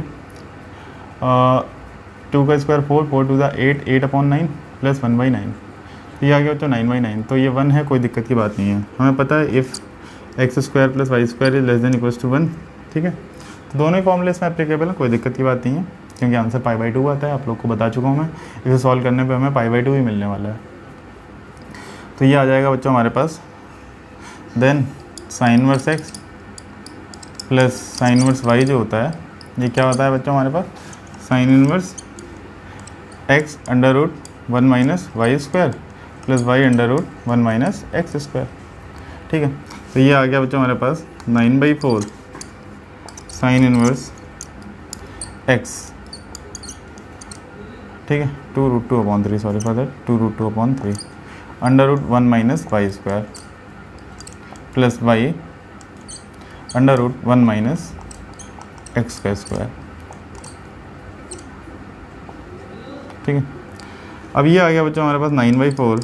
2 का स्क्वायर 4, 4 2 8, 8/9 प्लस 1/9। तो ये आ गया बच्चों 9/9। तो ये 1 है, कोई दिक्कत की बात नहीं है। हमें पता है if x² + y² is less than equals to 1। ठीक है, तो दोनों ही फॉर्मूले इसमें एप्लीकेबल है, कोई दिक्कत की बात नहीं है, क्योंकि आंसर π/2 आता है। आप लोग को बता चुका हूँ मैं। इसे सॉल्व करने पे हमें π/2 ही मिलने वाला है। तो ये आ जाएगा बच्चों हमारे पास then sine inverse x plus sine inverse y जो होता है, ये क्या होता है बच्चों हमारे पास, sine inverse x under root 1 minus Y square plus y under root 1 minus x square. ठीक है, तो ये आ गया बच्चों हमारे पास 9/4 साइन इनवर्स एक्स, ठीक है, 2√2/3, sorry for that, 2√2/3 under root 1 minus Y square plus y under root 1 minus x का स्क्वायर। ठीक है, अब ये आ गया बच्चों हमारे पास 9/4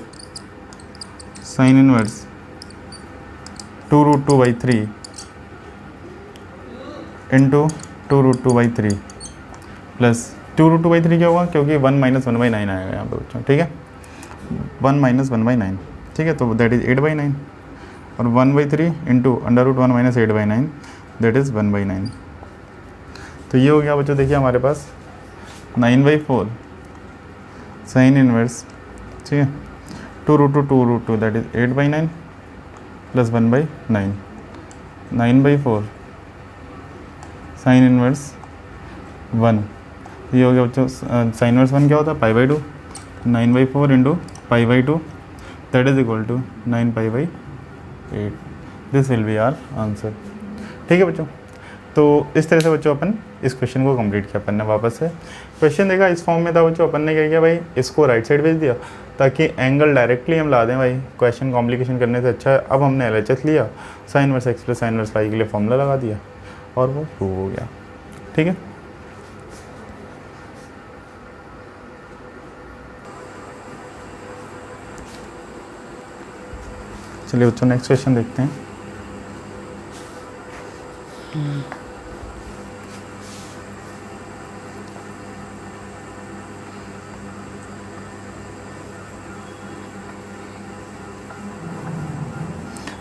साइन इनवर्स 2√2/3 इंटू 2√2/3 प्लस 2√2/3 क्या होगा, क्योंकि 1 माइनस 1/9 आएगा यहाँ पे बच्चों। ठीक है, 1 माइनस 1/9, ठीक है, तो दैट इज़ 8/9 और 1/3 into under root 1 minus 8/9 that is 1/9। तो ये हो गया बच्चों, देखिए हमारे पास 9/4 साइन इनवर्स, ठीक है, 2√2 that is 8/9 plus 1/9, 9/4 sine inverse 1, ये हो गया बच्चों, साइन इनवर्स 1 क्या होता है, π/2, 9/4 into π/2 that is equal to 9π/8। This will be our answer. ठीक है बच्चों, तो इस तरह से बच्चों अपन इस क्वेश्चन को कंप्लीट किया अपन ने। वापस से क्वेश्चन देखा इस फॉर्म में था बच्चों, अपन ने क्या किया भाई, इसको राइट साइड भेज दिया ताकि एंगल डायरेक्टली हम ला दें भाई, क्वेश्चन कॉम्प्लिकेशन करने से अच्छा है। अब हमने LHS लिया, sine inverse x plus sine inverse y के लिए फॉर्मूला लगा दिया और वो प्रूव हो गया। ठीक है, चलिए बच्चों नेक्स्ट क्वेश्चन देखते हैं।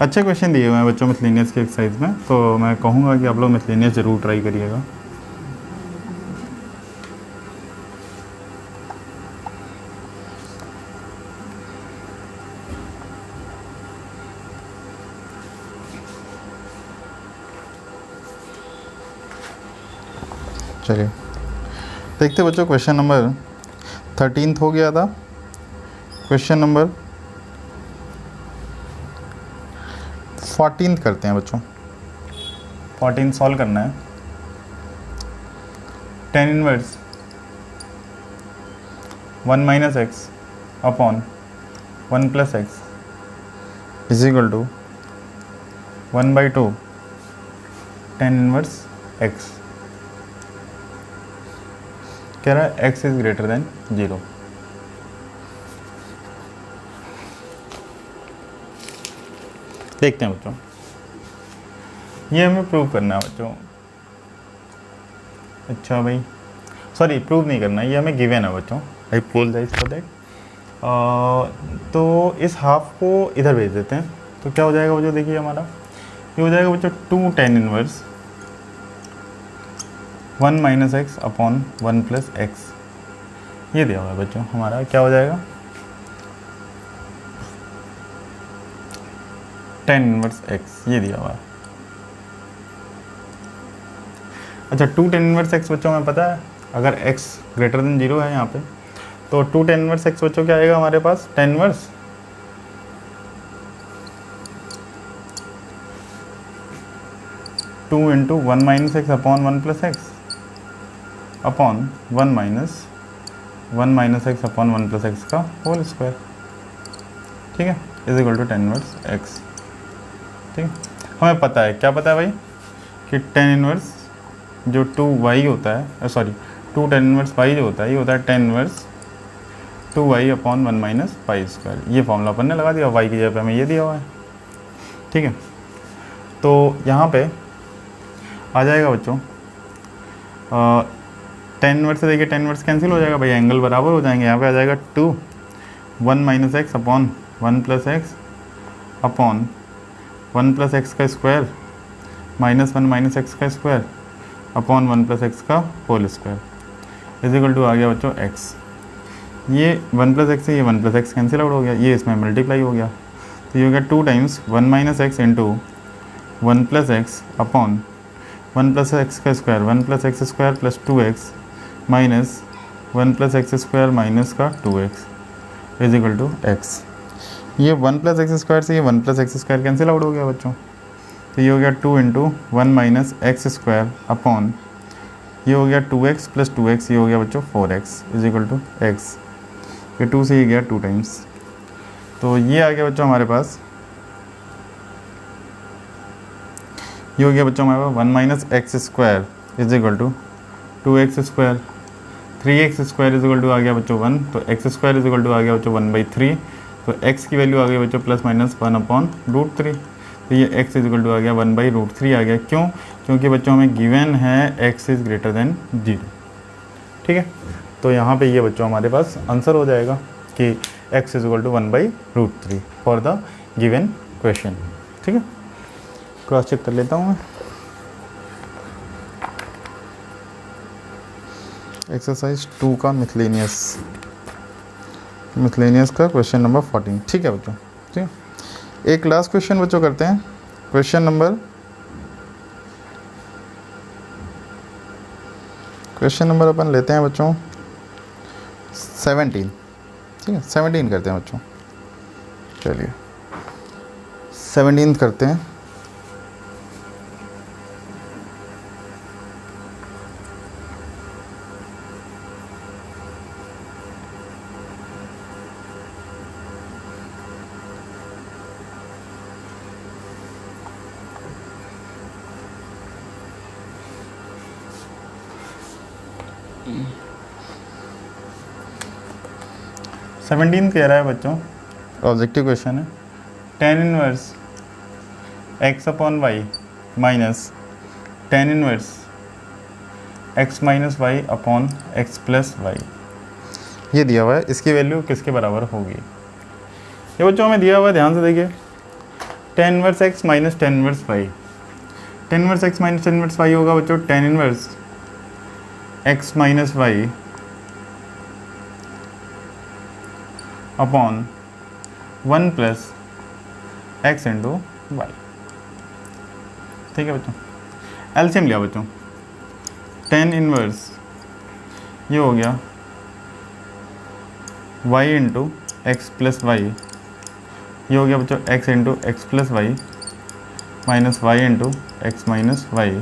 अच्छे क्वेश्चन दिए हुए हैं बच्चों मिसलेनियस के एक्सरसाइज में, तो मैं कहूँगा कि आप लोग मिसलेनियस ज़रूर ट्राई करिएगा। चलिए देखते बच्चों, क्वेश्चन नंबर 13 हो गया था, क्वेश्चन नंबर 14 करते हैं बच्चों। 14 सॉल्व करना है। tan inverse 1 minus x upon 1 plus x is equal to 1/2 tan inverse x. कह रहा है x इज ग्रेटर देन 0। देखते हैं बच्चों, ये हमें प्रूव करना है बच्चों। अच्छा भाई, सॉरी प्रूव नहीं करना है, ये हमें गिवन है बच्चों, आई अपोलोजाइज फॉर दैट। तो इस हाफ को इधर भेज देते हैं, तो क्या हो जाएगा बच्चों, देखिए हमारा ये हो जाएगा बच्चों 2 tan inverse 1 minus x upon 1 plus x. ये दिया हुआ है बच्चों, हमारा क्या हो जाएगा, tan इनवर्स x, ये दिया हुआ है। अच्छा 2 tan इनवर्स x बच्चों में पता है, अगर x ग्रेटर देन 0 है यहाँ पे, तो 2 tan इनवर्स x बच्चों क्या आएगा हमारे पास, tan inverse 2 into 1 minus x upon 1 plus x upon 1 minus x upon 1 plus x का होल स्क्वायर। ठीक है, is equal to tan inverse x। ठीक है, हमें पता है, क्या पता है भाई, कि tan इनवर्स जो 2y होता है, सॉरी 2 tan इनवर्स y जो होता है, ये होता है tan inverse 2y upon 1 minus pi square. ये फॉर्मूला अपन ने लगा दिया, y की जगह पे हमें ये दिया हुआ है। ठीक है, तो यहाँ पे आ जाएगा बच्चों tan इनवर्स से, देखिए tan इनवर्स कैंसिल हो जाएगा भाई, एंगल बराबर हो जाएंगे। यहाँ पे आ जाएगा 2 1 minus x upon 1 plus x upon 1 plus x का स्क्वायर माइनस 1 माइनस एक्स का स्क्वायर अपॉन 1 प्लस एक्स का whole square is equal to आ गया बच्चों x। ये 1 प्लस एक्स से ये 1 प्लस एक्स कैंसिल आउट हो गया, ये इसमें मल्टीप्लाई हो गया, तो ये हो गया 2 times 1 minus x into 1 plus x upon 1 plus x का square 1 plus x square plus 2x minus 1 plus x square minus का 2x is equal to X. ये 1 प्लस एक्स स्क्वायर से ये 1 plus x square cancel out हो गया बच्चों। तो ये हो गया 2 into 1 minus x square upon ये हो गया 2x प्लस 2x, ये हो गया बच्चों 4x is equal to X. ये 2 से ये गया 2 टाइम्स, तो ये आ गया बच्चों हमारे पास, ये हो गया बच्चों हमारे पास 1 minus x square is equal to 2x square, 3x square is equal to आ गया बच्चों 1, तो x square is equal to आ गया बच्चों 1/3, तो x की वैल्यू आ गई बच्चों प्लस माइनस 1/√3, तो ये x इज इक्वल टू आ गया 1/√3 आ गया। क्यों? क्योंकि बच्चों हमें गिवन है x इज़ ग्रेटर देन 0। ठीक है, तो यहाँ पे ये बच्चों हमारे पास आंसर हो जाएगा कि x is equal to 1/√3 for the given question. ठीक है, क्रॉस चेक कर लेता हूँ मैं। एक्सरसाइज 2 का मिथलेनियस का क्वेश्चन नंबर 14। ठीक है बच्चों, ठीक है, एक लास्ट क्वेश्चन बच्चों करते हैं। क्वेश्चन नंबर अपन लेते हैं बच्चों 17। ठीक है, 17 करते हैं बच्चों। चलिए 17 करते हैं। सेवनटीन कह रहा है बच्चों, ऑब्जेक्टिव क्वेश्चन है, tan inverse x upon y minus tan inverse x minus y upon x plus y, ये दिया हुआ है। इसकी वैल्यू किसके बराबर होगी? ये बच्चों हमें दिया हुआ है, ध्यान से देखिए, tan inverse x minus tan inverse y, tan inverse x minus tan inverse y होगा बच्चों tan inverse x minus y upon 1 plus x into y. ठीक है बच्चों, एलसीएम लिया बच्चों, tan इनवर्स ये हो गया y into x plus y, ये हो गया बच्चों x into x plus y minus y into x minus y.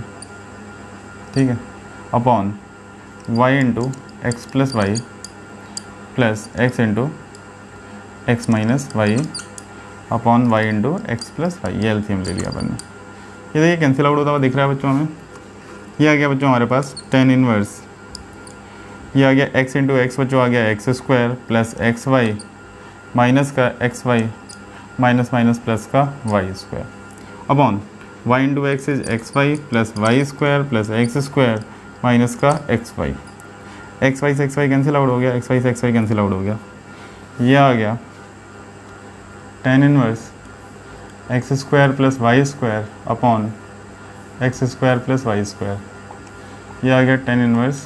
ठीक है, upon y into x plus y plus x into x minus y upon y into x plus y. ये LCM ले लिया अपन ने। ये देखिए कैंसिल आउट होता हुआ दिख रहा है बच्चों हमें। ये आ गया बच्चों हमारे पास tan इनवर्स, ये आ गया x इंटू एक्स बच्चों आ गया x square plus x y minus का x y minus minus plus का y square upon y into x is x y plus Y square plus x square minus का x y. X y से x y cancel out हो गया, x y से x y cancel out हो गया। ये आ गया tan inverse x square plus Y square upon x square plus Y square. ये आ गया tan inverse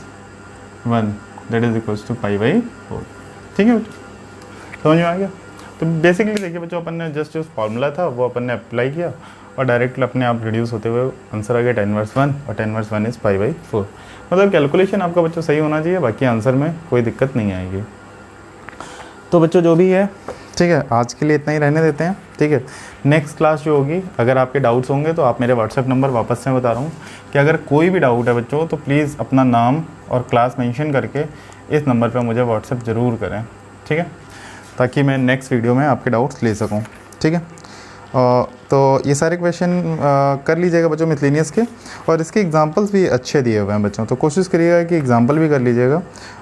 1 that is equals to π/4। ठीक है बच्चों, समझ में आ गया? तो बेसिकली देखिए बच्चों, अपन ने जस्ट जो फॉर्मूला था वो अपन ने अप्लाई किया और डायरेक्टली अपने आप रिड्यूस होते हुए आंसर आ गया tan इनवर्स 1 और tan इनवर्स 1 इज़ π/4। मतलब कैलकुलेशन आपका बच्चों सही होना चाहिए, बाकी आंसर में कोई दिक्कत नहीं आएगी। तो बच्चों जो भी है, ठीक है, आज के लिए इतना ही रहने देते हैं। ठीक है, नेक्स्ट क्लास जो होगी, अगर आपके डाउट्स होंगे तो आप मेरे व्हाट्सएप नंबर वापस से बता रहा हूँ कि अगर कोई भी डाउट है बच्चों तो प्लीज़ अपना नाम और क्लास मेंशन करके इस नंबर पर मुझे व्हाट्सएप ज़रूर करें। ठीक है, ताकि मैं नेक्स्ट वीडियो में आपके डाउट्स ले सकूँ। ठीक है, तो ये सारे क्वेश्चन कर लीजिएगा बच्चों मिथलेनियस के, और इसके एग्जांपल्स भी अच्छे दिए हुए हैं बच्चों, तो कोशिश करिएगा कि एग्जांपल भी कर लीजिएगा।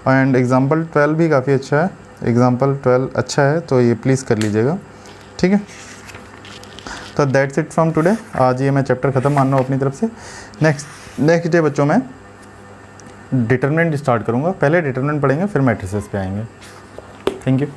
एंड एग्जांपल 12 भी काफ़ी अच्छा है, एग्जांपल 12 अच्छा है, तो ये प्लीज़ कर लीजिएगा। ठीक है, तो दैट्स इट फ्रॉम टुडे। आज ये मैं चैप्टर ख़त्म मान रहा हूँ अपनी तरफ से। नेक्स्ट डे बच्चों मैं डिटरमिनेंट स्टार्ट करूँगा। पहले डिटरमिनेंट पढ़ेंगे, फिर मैट्रिसेस पे आएंगे। Thank you.